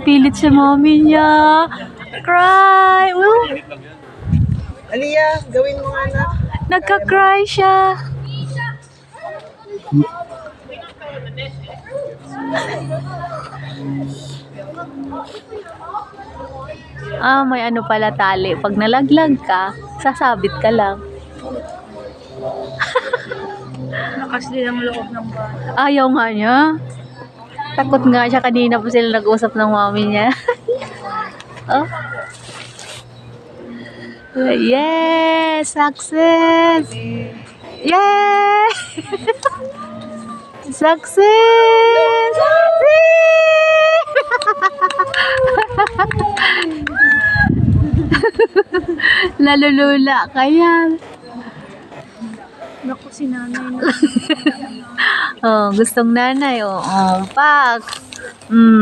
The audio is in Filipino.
Pilit si mommy niya. Cry! Aliyah, gawin mo nga na. Nagka-cry siya. May ano pala tali. Pag nalaglag ka, sasabit ka lang. Nakasli ang loob ng bata. Ayaw nga niya. Takot nga siya kanina po sila nag-usap ng mami niya. Oh. Yes! Success! Yes! Success! Nalulula ka yan. Naku, si nanay na. Oh, gustong nanay. Oh, pak.